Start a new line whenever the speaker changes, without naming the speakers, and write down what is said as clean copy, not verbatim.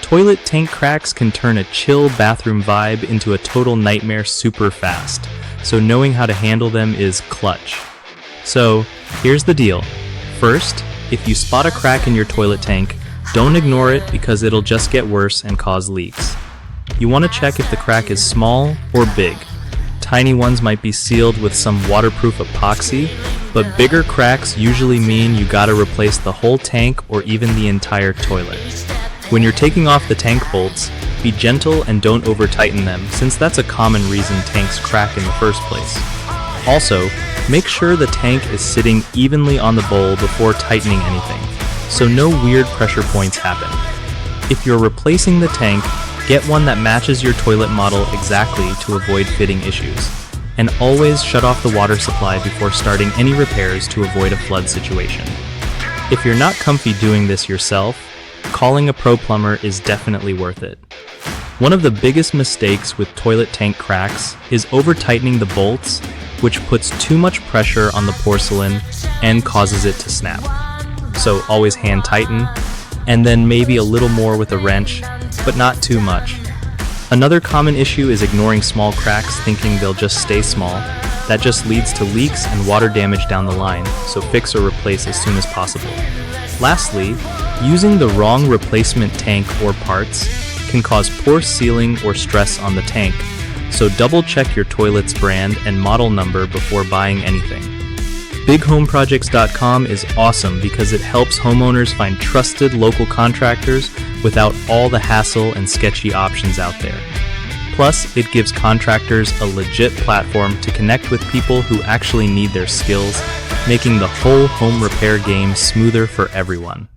Toilet tank cracks can turn a chill bathroom vibe into a total nightmare super fast, so knowing how to handle them is clutch. So, here's the deal. First, if you spot a crack in your toilet tank, don't ignore it because it'll just get worse and cause leaks. You want to check if the crack is small or big. Tiny ones might be sealed with some waterproof epoxy, but bigger cracks usually mean you gotta replace the whole tank or even the entire toilet. When you're taking off the tank bolts, be gentle and don't over-tighten them, since that's a common reason tanks crack in the first place. Also, make sure the tank is sitting evenly on the bowl before tightening anything, so no weird pressure points happen. If you're replacing the tank, get one that matches your toilet model exactly to avoid fitting issues. And always shut off the water supply before starting any repairs to avoid a flood situation. If you're not comfy doing this yourself, calling a pro plumber is definitely worth it. One of the biggest mistakes with toilet tank cracks is over-tightening the bolts, which puts too much pressure on the porcelain and causes it to snap. So always hand tighten, and then maybe a little more with a wrench, but not too much. Another common issue is ignoring small cracks thinking they'll just stay small. That just leads to leaks and water damage down the line, so fix or replace as soon as possible. Lastly, using the wrong replacement tank or parts can cause poor sealing or stress on the tank, so double check your toilet's brand and model number before buying anything. BigHomeProjects.com is awesome because it helps homeowners find trusted local contractors without all the hassle and sketchy options out there. Plus, it gives contractors a legit platform to connect with people who actually need their skills, making the whole home repair game smoother for everyone.